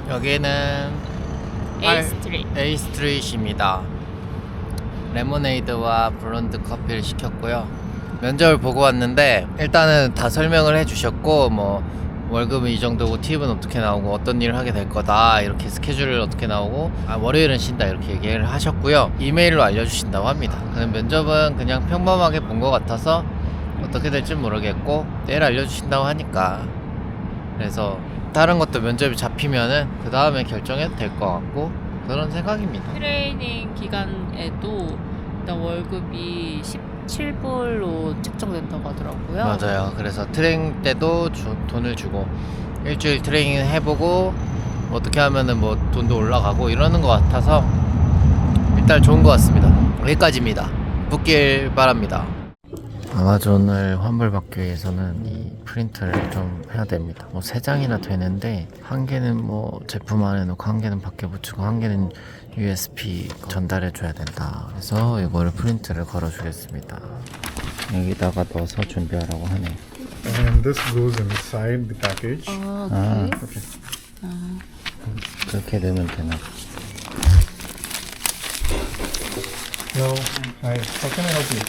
여기는 A 스트리트. A 스트리트입니다. 레모네이드와 블론드 커피를 시켰고요. 면접을 보고 왔는데 일단은 다 설명을 해주셨고, 뭐 월급은 이 정도고 팁은 어떻게 나오고 어떤 일을 하게 될 거다, 이렇게 스케줄을 어떻게 나오고, 월요일은 쉰다, 이렇게 얘기를 하셨고요. 이메일로 알려주신다고 합니다. 면접은 그냥 평범하게 본 것 같아서 어떻게 될지 모르겠고, 내일 알려주신다고 하니까, 그래서 다른 것도 면접이 잡히면은 그 다음에 결정해도 될 것 같고, 그런 생각입니다. 트레이닝 기간에도 일단 월급이 17불로 책정된다고 하더라고요. 맞아요. 그래서 트레이닝 때도 돈을 주고, 일주일 트레이닝 해보고 어떻게 하면은 뭐 돈도 올라가고 이러는 것 같아서 일단 좋은 것 같습니다. 여기까지입니다. 붙길 바랍니다. 아마존을 환불받기 위해서는 이 프린트를 좀 해야 됩니다. 뭐 3장이나 되는데, 한 개는 뭐 제품 안에 넣고 한 개는 밖에 붙이고 한 개는 USB 전달해 줘야 된다. 그래서 이거를 프린트를 걸어 주겠습니다. 여기다가 넣어서 준비하라고 하네. And this goes inside the package. 아, Okay. 그렇게 넣으면 되나? Hello. Hi. How can I help you?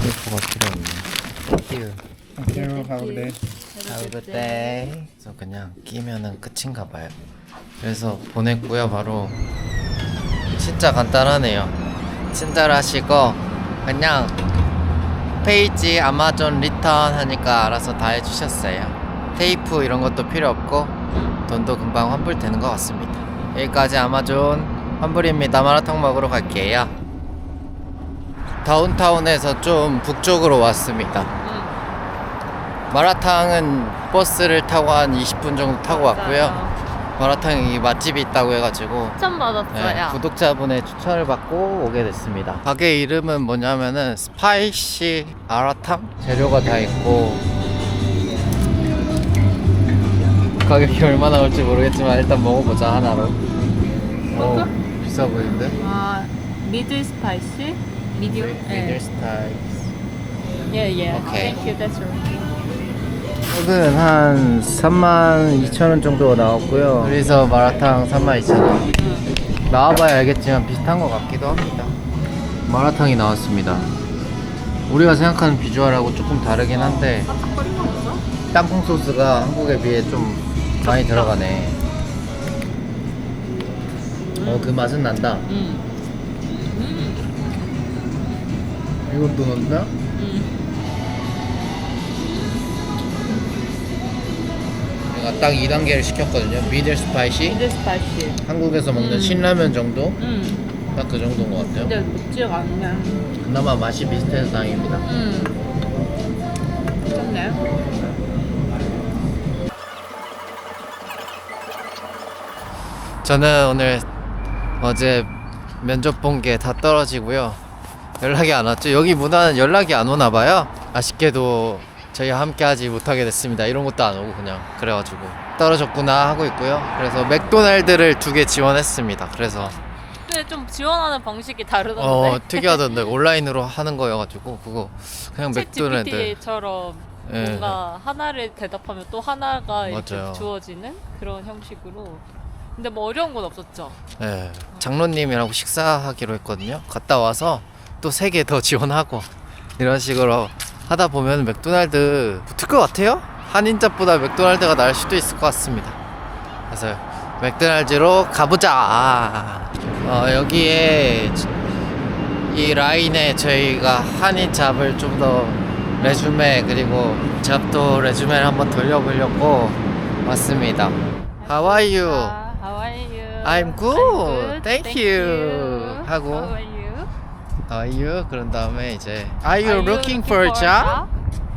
테이프가 필요 없네. Thank you. Thank you. Have a good day. Have a good day. 그래서 그냥 끼면은 끝인가 봐요. 그래서 보냈고요. 바로 진짜 간단하네요. 친절하시고 그냥 페이지 아마존 리턴 하니까 알아서 다 해주셨어요. 테이프 이런 것도 필요 없고 돈도 금방 환불되는 것 같습니다. 여기까지 아마존 환불입니다. 마라탕 먹으러 갈게요. 다운타운에서 좀 북쪽으로 왔습니다. 마라탕은 버스를 타고 한 20분 정도 타고 왔고요. 마라탕이 맛집이 있다고 해가지고 추천 받았어요. 구독자분의 추천을 받고 오게 됐습니다. 가게 이름은 뭐냐면은 스파이시 마라탕? 재료가 다 있고 가격이 얼마나 올지 모르겠지만 일단 먹어보자. 하나로. 오, 비싸 보이는데? 미들 스파이시? 미디움? 미들 스타일. 예. 오케이. Thank you. That's right. 소스는 한 32,000원 정도가 나왔고요. 그래서 마라탕 32,000원. 나와봐야 알겠지만 비슷한 것 같기도 합니다. 마라탕이 나왔습니다. 우리가 생각하는 비주얼하고 조금 다르긴 한데 땅콩 소스가 한국에 비해 좀 많이 들어가네. 그 맛은 난다. 이것도 넣나? 제가 딱 2단계를 시켰거든요. 미들 스파이시. 미들 스파이시. 한국에서 먹는 신라면 정도? 딱 그 정도인 것 같아요. 근데 맵지가 않네. 그나마 맛이 비슷해서 다행입니다. 좋네. 저는 오늘 어제 면접 본 게 다 떨어지고요. 연락이 안 왔죠. 여기 문화는 연락이 안 오나 봐요. 아쉽게도 저희와 함께 하지 못하게 됐습니다. 이런 것도 안 오고 그냥 그래가지고 떨어졌구나 하고 있고요. 그래서 맥도날드를 2개 지원했습니다. 그래서 근데 좀 지원하는 방식이 다르던데. 특이하던데. 온라인으로 하는 거여가지고 그거 그냥 맥도날드. GPT처럼 예. 뭔가 하나를 대답하면 또 하나가 이렇게 맞아요. 주어지는 그런 형식으로. 근데 뭐 어려운 건 없었죠? 네, 장로님이랑 식사하기로 했거든요. 갔다 와서 또 3개 더 지원하고 이런 식으로 하다 보면 맥도날드 붙을 것 같아요. 한인잡보다 맥도날드가 나을 수도 있을 것 같습니다. 그래서 맥도날드로 가보자. 여기에 이 라인에 저희가 한인잡을 좀 더 레주메, 그리고 잡도 레주메를 한번 돌려보려고 왔습니다. How are you? How are you? I'm good. Thank you. 하고 How are you? How are you? 그런 다음에 이제 Are you looking for a job?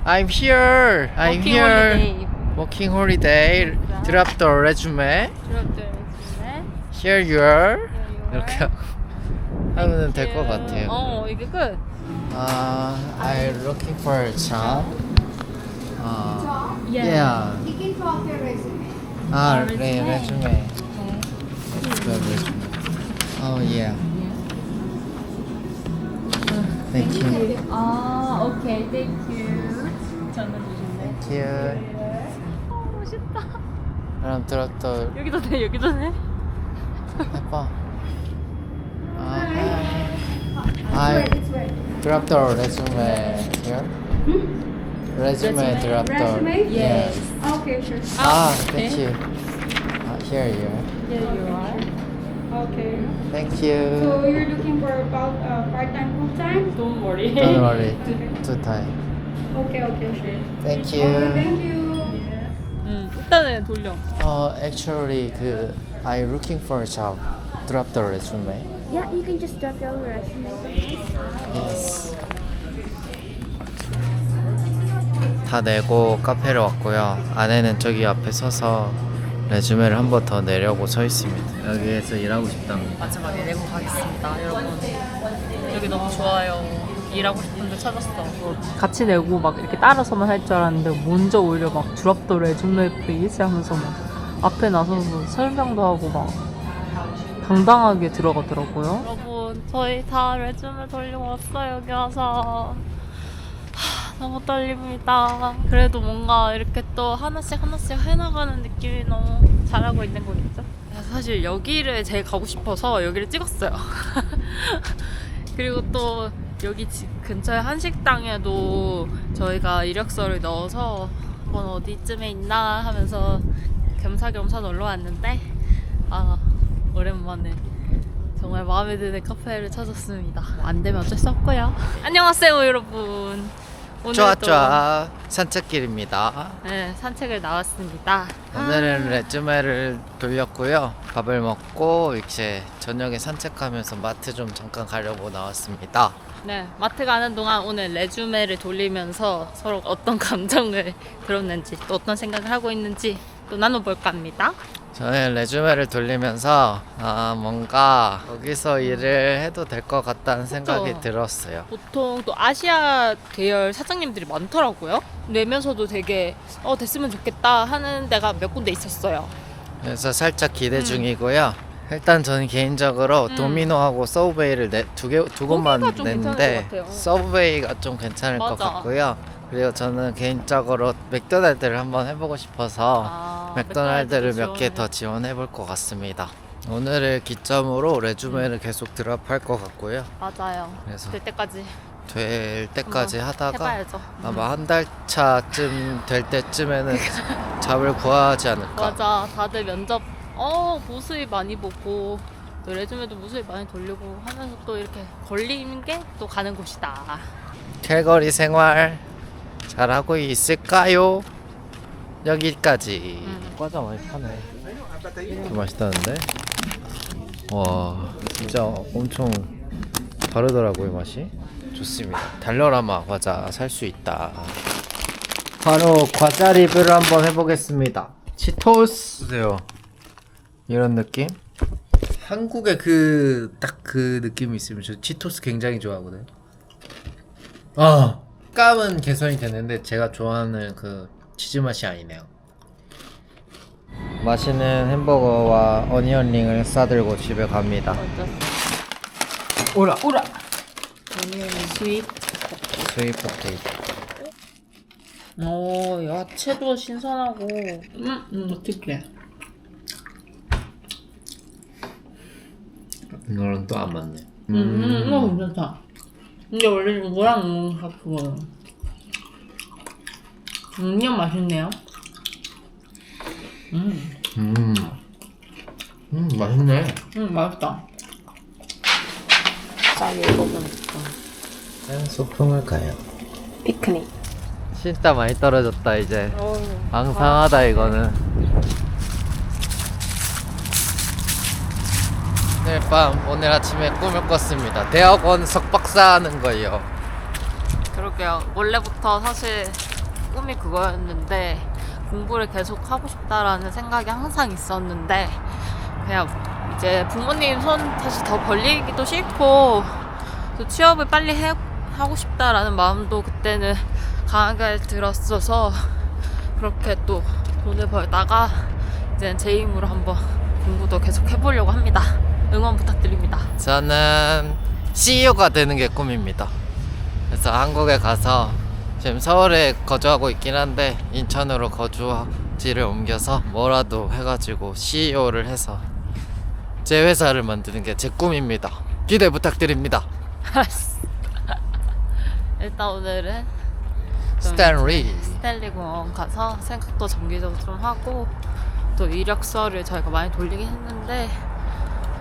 I'm here. I'm Working here. holiday. Working holiday. Drop the resume. Drop the resume. Here you are. Here you 이렇게 are. 하면 될 것 같아요. 이게 끝. I'm looking for a job. Yeah. Yeah. You can drop your resume. resume. The resume. Oh yeah. Thank you. 오케이. Thank you. 전화 주셨네. Thank you. 멋있다. 그럼 드랍돌 여기도 돼, 여기도 돼. 해봐. I dropped our resume here. Resume dropped our. Yes. Okay, sure. Thank you. Here you are. Yeah, you are. Okay. Thank So you. you're looking for about part-time, full-time? Don't worry. Don't worry. Two time. Okay, okay, sure. Thank Okay, you. thank you. 일단은 돌려. Actually, I looking for a job. Drop the resume. Yeah, you can just drop your resume. Yes. 다 내고 카페를 왔고요. 아내는 저기 앞에 서서 레주메를 한 번 더 내려고 서 있습니다. 여기에서 일하고 싶답니다. 마지막에 내고 가겠습니다, 여러분. 여기 너무 좋아요. 일하고 싶은데 찾았어. 같이 내고 막 이렇게 따라서만 할 줄 알았는데 먼저 오히려 막 drop the resume please 하면서 막 앞에 나서서 설명도 하고 막 당당하게 들어가더라고요. 여러분, 저희 다 레주메 돌리고 왔어요. 여기 와서 너무 떨립니다. 그래도 뭔가 이렇게 또 하나씩 해나가는 느낌이 너무 잘하고 있는 거겠죠? 사실 여기를 제일 가고 싶어서 여기를 찍었어요. 그리고 또 여기 근처에 한식당에도 저희가 이력서를 넣어서 한번 어디쯤에 있나 하면서 겸사겸사 놀러 왔는데 오랜만에 정말 마음에 드는 카페를 찾았습니다. 안 되면 어쩔 수 없고요. 안녕하세요, 여러분. 오늘도 좋아 산책길입니다. 네, 산책을 나왔습니다. 오늘은 레주메를 돌렸고요. 밥을 먹고 이제 저녁에 산책하면서 마트 좀 잠깐 가려고 나왔습니다. 네, 마트 가는 동안 오늘 레주메를 돌리면서 서로 어떤 감정을 들었는지 또 어떤 생각을 하고 있는지 또 나눠볼까 합니다. 저는 레주메를 돌리면서 뭔가 거기서 일을 해도 될 것 같다는 생각이 그쵸? 들었어요. 보통 또 아시아 계열 사장님들이 많더라고요. 내면서도 되게 됐으면 좋겠다 하는 데가 몇 군데 있었어요. 그래서 살짝 기대 중이고요. 일단 저는 개인적으로 도미노하고 서브웨이를 두 곳만 거기가 좀 괜찮을 냈는데 것 같아요. 서브웨이가 좀 괜찮을 것 맞아. 같고요. 그리고 저는 개인적으로 맥도날드를 한번 해보고 싶어서 맥도날드를 몇 개 더 지원해 볼 것 같습니다. 오늘을 기점으로 레주메를 계속 드랍할 것 같고요. 맞아요. 그래서 될 때까지 될 때까지 한번 하다가 해봐야죠. 아마 한 달 차쯤 될 때쯤에는 잡을 구하지 않을까. 맞아. 다들 면접 모습이 많이 보고 또 레주메도 모습이 많이 돌리고 하면서 또 이렇게 걸리는 게 또 가는 곳이다. 캘거리 생활 잘하고 있을까요? 여기까지. 과자 많이 파네. 맛있다는데? 와, 진짜 엄청 다르더라고요, 맛이. 좋습니다. 달러라마 과자 살 수 있다. 바로 과자 리뷰를 한번 해보겠습니다. 치토스. 보세요. 이런 느낌? 한국에 딱 그 느낌이 있으면 저 치토스 굉장히 좋아하거든요. 식감은 개선이 되는데 제가 좋아하는 그 치즈 맛이 아니네요. 맛있는 햄버거와 어니언링을 싸들고 집에 갑니다. 오라! 스윗. 스윗 포테이토. 야채도 신선하고. 어떡해. 이거는 또 안 맞네. 이거 괜찮다. 근데 원래 뭐랑 먹는 거 그거는. 그냥 맛있네요. 맛있네. 맛있다. 자, 이거는 소풍을 가요. 피크닉. 진짜 많이 떨어졌다 이제. 어휴. 앙상하다 이거는. 오늘 아침에 꿈을 꿨습니다. 대학원 석박사 하는 거예요. 그러게요. 원래부터 사실 꿈이 그거였는데 공부를 계속 하고 싶다라는 생각이 항상 있었는데 그냥 이제 부모님 손 다시 더 벌리기도 싫고 또 취업을 빨리 하고 싶다라는 마음도 그때는 강하게 들었어서 그렇게 또 돈을 벌다가 이제는 제 힘으로 한번 공부도 계속 해보려고 합니다. 응원 부탁드립니다. 저는 CEO가 되는 게 꿈입니다. 그래서 한국에 가서 지금 서울에 거주하고 있긴 한데 인천으로 거주지를 옮겨서 뭐라도 해가지고 CEO를 해서 제 회사를 만드는 게 제 꿈입니다. 기대 부탁드립니다. 일단 오늘은 스탠리 공원 가서 생각도 정기적으로 좀 하고 또 이력서를 저희가 많이 돌리긴 했는데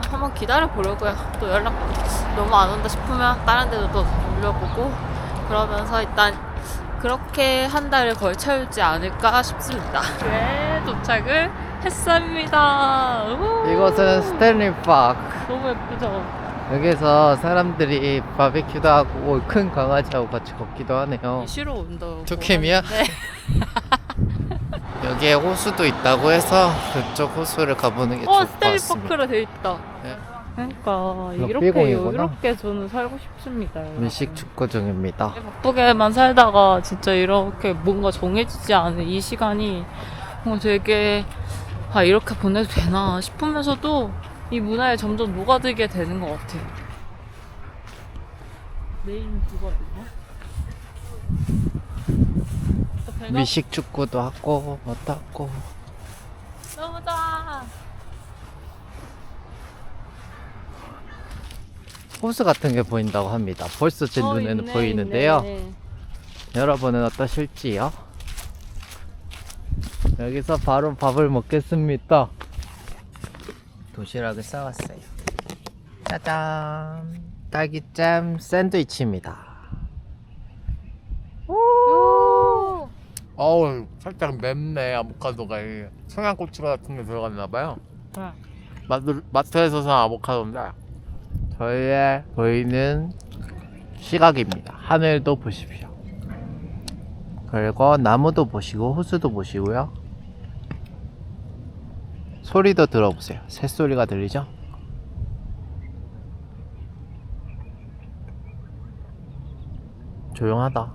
한번 기다려 보려고요. 또 연락 너무 안 온다 싶으면 다른 데도 또 돌려보고 그러면서 일단 그렇게 한 달을 거의 채우지 않을까 싶습니다. 네, 도착을 했습니다. 우! 이곳은 스탠리 파크. 너무 예쁘죠? 여기서 사람들이 바비큐도 하고 큰 강아지하고 같이 걷기도 하네요. 쉬러 온다. 투캠이야? 네. 여기에 호수도 있다고 해서 그쪽 호수를 가보는 게 좋을 것 스탠리 같습니다. 파크로 돼 있다. 네. 그러니까 럭비공이구나. 이렇게 저는 살고 싶습니다. 여러분. 밀식 축구 중입니다. 바쁘게만 살다가 진짜 이렇게 뭔가 정해지지 않은 이 시간이 되게 이렇게 보내도 되나 싶으면서도 이 문화에 점점 녹아들게 되는 것 같아요. 메인 그거든요. 밀식 축구도 하고 뭐 하고. 너무 좋아. 호수 같은 게 보인다고 합니다. 벌써 제 눈에는 있네, 보이는데요. 있네. 여러분은 어떠실지요? 여기서 바로 밥을 먹겠습니다. 도시락을 싸왔어요. 짜잔! 딸기잼 샌드위치입니다. 오! 어우, 살짝 맵네. 아보카도가 청양고추 같은 게 들어갔나봐요. 네. 마트에서 산 아보카도인데 저희의 보이는 시각입니다. 하늘도 보십시오. 그리고 나무도 보시고 호수도 보시고요. 소리도 들어보세요. 새소리가 들리죠? 조용하다.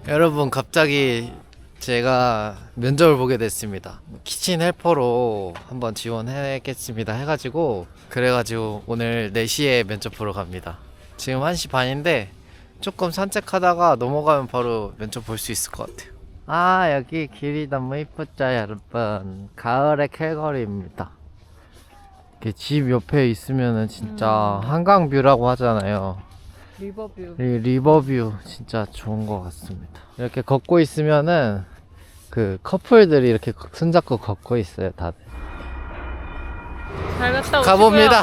여러분, 갑자기 제가 면접을 보게 됐습니다. 키친 헬퍼로 한번 지원해야겠습니다 해가지고 그래가지고 오늘 4시에 면접 보러 갑니다. 지금 1시 반인데 조금 산책하다가 넘어가면 바로 면접 볼 수 있을 것 같아요. 아, 여기 길이 너무 이쁘죠 여러분. 가을의 캘거리입니다. 이렇게 집 옆에 있으면은 진짜 한강뷰라고 하잖아요. 리버뷰. 이 리버뷰 진짜 좋은 것 같습니다. 이렇게 걷고 있으면은 그 커플들이 이렇게 손잡고 걷고 있어요 다들. 잘 갔다 오시고요. 가봅니다.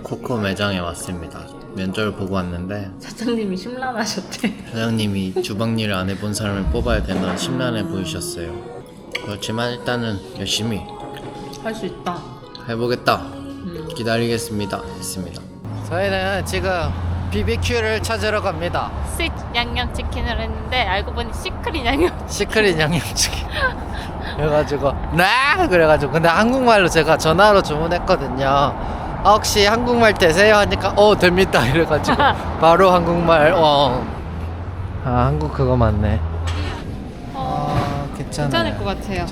코코 매장에 왔습니다. 면접을 보고 왔는데 사장님이 심란하셨대. 사장님이 주방 일을 안 해본 사람을 뽑아야 되나 심란해 보이셨어요. 그렇지만 일단은 열심히 할 수 있다. 해보겠다. 기다리겠습니다. 했습니다. 저희는 지금 BBQ를 찾으러 갑니다. 스윗 양념치킨을 했는데 알고 보니 시크릿 양념. 시크릿 양념치킨. 그래가지고 네 그래가지고 근데 한국말로 제가 전화로 주문했거든요. 아, 혹시 한국말 되세요? 하니까 됩니다 이래가지고 바로 한국말 아, 한국 그거 맞네. 괜찮아요. 괜찮을 것 같아요.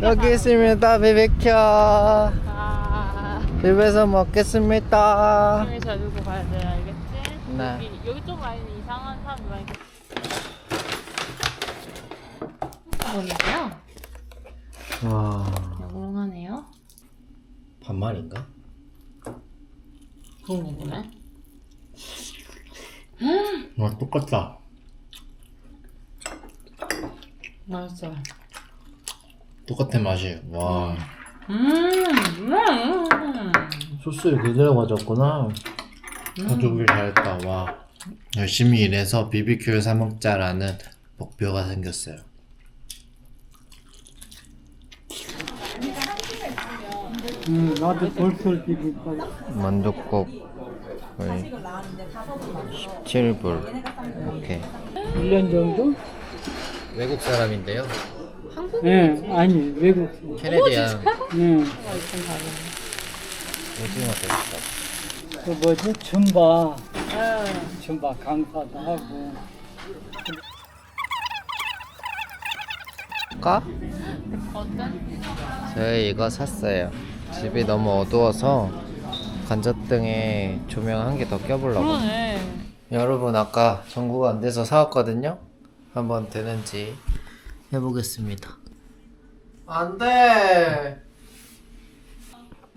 여기 있습니다. BBQ 아, 집에서 먹겠습니다. 손을 잘 들고 가야 돼, 알겠지? 네. 여기 좀 라인은 이상한 사람이 많이 뭐냐고요? 와, 영롱하네요. 반말인가? 그런 거 보네. 와, 똑같다. 맛있어요. 똑같은 맛이에요. 와, 음. 소스를 그대로 가져왔구나. 가져오길 잘했다. 와, 열심히 일해서 BBQ를 사 먹자라는 목표가 생겼어요. 나도 벌써 비빔밥. 만둣국 거의 17불. 오케이. 1년 정도? 외국 사람인데요. 네, 아니, 외국. 캐네디안 네. 오징어 됐어. 그 뭐지? 줌바. 줌바 강사도 하고. 까? 어때? 저희 이거 샀어요. 집이 너무 어두워서 간접등에 조명 한 개 더 껴보려고. 그러네. 여러분 아까 전구가 안 돼서 사왔거든요. 한번 되는지 해보겠습니다. 안 돼.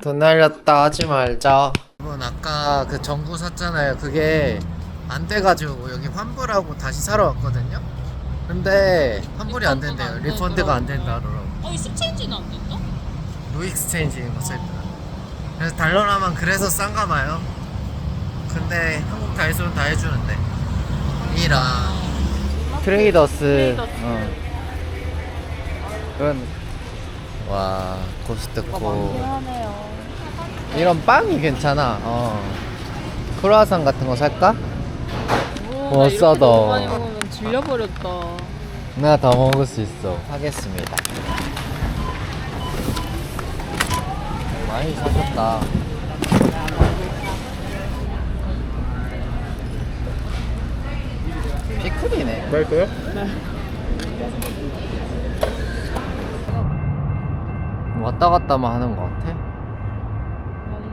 돈 날렸다 하지 말자. 여러분 아까 그 전구 샀잖아요. 그게 안 돼가지고 여기 환불하고 다시 사러 왔거든요. 근데 환불이 안 된대요. 리펀드가 안 된다 그러더라고. 익스체인지는 안 된다? 노익스체인지인 거 써있더라. 그래서 달러라만 그래서 싼가 봐요. 근데 한국 다이소는 다 해주는데. 이라 트레이더스. 그런. 와 코스트코. 이런 빵이 괜찮아. 크루아상 같은 거 살까? 오, 싸다. 너무 많이 먹으면 질려버렸다. 내가 다 먹을 수 있어. 하겠습니다. 많이 사셨다. 피클이네. 맛있어요? 왔다 갔다만 하는 것 같아.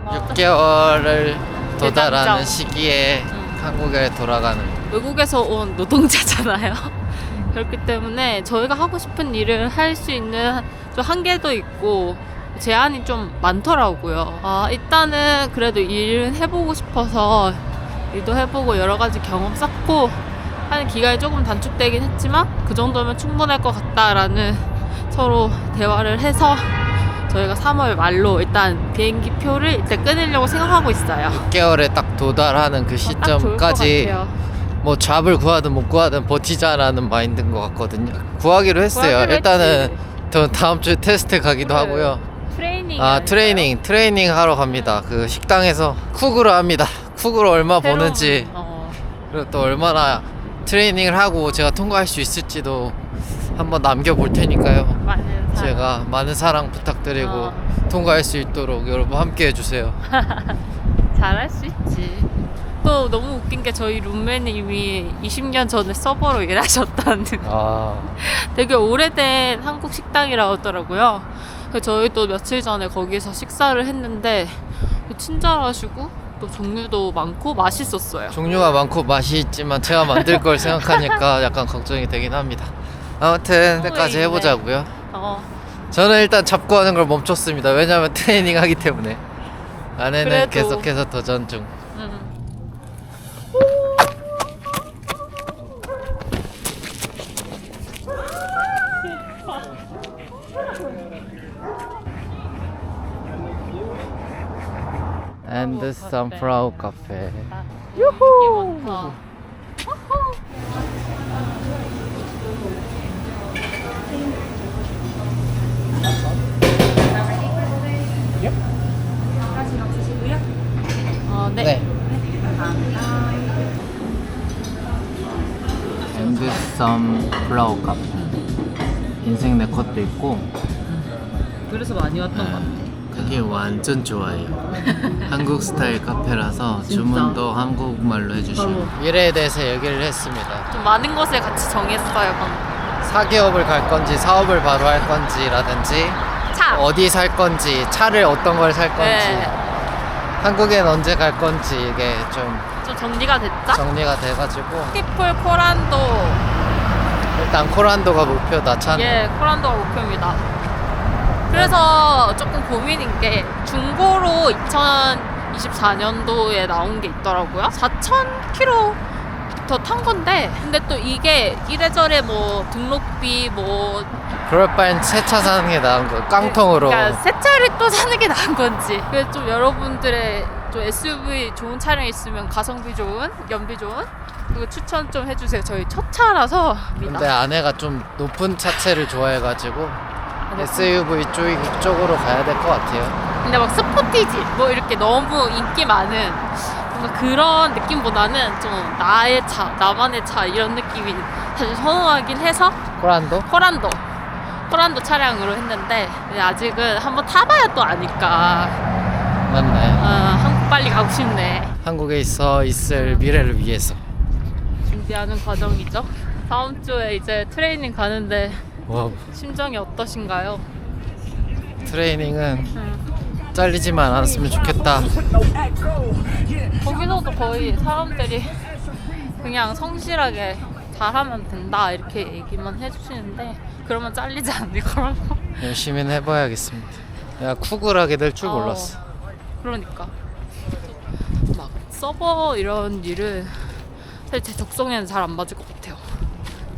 뭔가 6개월을 도달하는 대장정. 시기에 한국에 돌아가는. 외국에서 온 노동자잖아요. 그렇기 때문에 저희가 하고 싶은 일을 할 수 있는 좀 한계도 있고 제한이 좀 많더라고요. 일단은 그래도 일은 해보고 싶어서 일도 해보고 여러 가지 경험 쌓고 하는 기간이 조금 단축되긴 했지만 그 정도면 충분할 것 같다라는 서로 대화를 해서 저희가 3월 말로 일단 비행기 표를 일단 끊으려고 생각하고 있어요. 6개월에 딱 도달하는 그 딱 좋을 것 시점까지 같아요. 뭐 잡을 구하든 못 구하든 버티자라는 마인드인 것 같거든요. 구하기로 했어요. 구하기로 일단은 했지. 저 다음 주에 테스트 가기도 하고요. 트레이닝. 트레이닝 하러 갑니다. 그 식당에서 쿡으로 합니다. 쿡으로 얼마 버는지, 그리고 또 얼마나 트레이닝을 하고 제가 통과할 수 있을지도 한번 남겨볼 테니까요. 제가 많은 사랑 부탁드리고 통과할 수 있도록 여러분 함께 해주세요. 잘할 수 있지. 또 너무 웃긴 게 저희 룸메님이 20년 전에 서버로 일하셨다는 되게 오래된 한국 식당이라고 하더라고요. 그래서 저희 또 며칠 전에 거기서 식사를 했는데 친절하시고 또 종류도 많고 맛있었어요. 종류가 많고 맛이 있지만 제가 만들 걸 생각하니까 약간 걱정이 되긴 합니다. 아무튼 때까지 있네. 해보자고요. 저는 일단 잡고 하는 걸 멈췄습니다. 왜냐면 트레이닝 하기 때문에. 아내는 그래도. 계속해서 도전 중. And sunflower cafe. 유후. 많다. 네. And sunflower cafe. 인생 내 컷도 있고. 그래서 많이 왔던 것 같아. 그게 완전 좋아요. 한국 스타일 카페라서 주문도 한국말로 해주시고 미래에 대해서 얘기를 했습니다. 좀 많은 것을 같이 정했어요. 방금. 사기업을 갈 건지 사업을 바로 할 건지라든지 차. 어디 살 건지 차를 어떤 걸 살 건지 네. 한국엔 언제 갈 건지 이게 좀 정리가 됐죠? 정리가 돼가지고 스키풀 코란도. 일단 코란도가 목표다. 차는 예, 코란도가 목표입니다. 그래서 조금 고민인 게 중고로 2024년도에 나온 게 있더라고요. 4,000km 탄 건데 근데 또 이게 이래저래 뭐 등록비 뭐 그럴 바엔 새 차 사는 게 나은 거. 깡통으로. 그러니까 새 차를 또 사는 게 나은 건지. 그래서 좀 여러분들의 좀 SUV 좋은 차량 있으면 가성비 좋은, 연비 좋은 그거 추천 좀 해주세요. 저희 첫 차라서. 근데 아내가 좀 높은 차체를 좋아해가지고 SUV 쪽으로 가야 될 것 같아요. 근데 막 스포티지 뭐 이렇게 너무 인기 많은 뭔가 그런 느낌보다는 좀 나의 차, 나만의 차 이런 느낌이 사실 선호하긴 해서 코란도? 코란도 차량으로 했는데 아직은 한번 타봐야 또 아니까. 맞네. 한국 빨리 가고 싶네. 한국에 있을 미래를 위해서. 준비하는 과정이죠. 다음 주에 이제 트레이닝 가는데 와, 심정이 어떠신가요? 트레이닝은 잘리지만 않았으면 좋겠다. 거기서도 거의 사람들이 그냥 성실하게 잘하면 된다 이렇게 얘기만 해주시는데 그러면 잘리지 않을 거라고. 열심히는 해봐야겠습니다. 내가 쿠글하게 될 줄 몰랐어. 그러니까 막 서버 이런 일은 사실 제 적성에는 잘 안 맞을 것 같아요.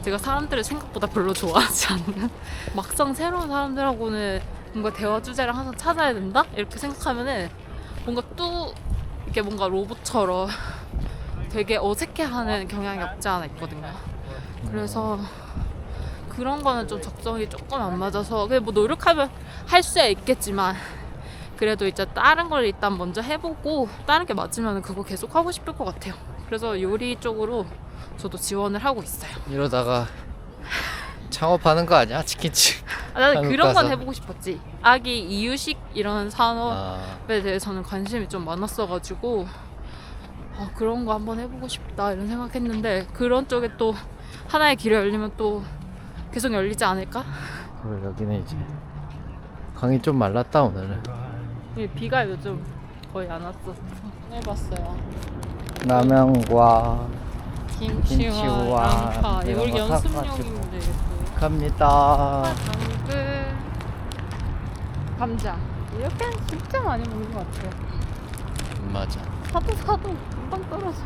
제가 사람들을 생각보다 별로 좋아하지 않는, 막상 새로운 사람들하고는 뭔가 대화 주제를 항상 찾아야 된다? 이렇게 생각하면은 뭔가 또 이게 뭔가 로봇처럼 되게 어색해하는 경향이 없지 않아 있거든요. 그래서 그런 거는 좀 적성이 조금 안 맞아서 그냥 뭐 노력하면 할 수야 있겠지만 그래도 이제 다른 걸 일단 먼저 해보고 다른 게 맞으면 그거 계속 하고 싶을 것 같아요. 그래서 요리 쪽으로 저도 지원을 하고 있어요. 이러다가 창업하는 거 아니야? 치킨집. 나는 한국 그런 건 가서? 해보고 싶었지. 아기 이유식 이런 산업에 아, 대해서는 관심이 좀 많았어가지고 그런 거 한번 해보고 싶다 이런 생각했는데 그런 쪽에 또 하나의 길이 열리면 또 계속 열리지 않을까? 그리고 여기는 이제 강이 좀 말랐다 오늘은. 비가 요즘 거의 안 왔었어. 해봤어요. 라면과 김치와 김치와 양파. 이거 이런 거 연습용인데 이거. 갑니다. 당근, 감자. 이렇게 진짜 많이 먹는 것 같아요. 맞아. 사도 금방 떨어져.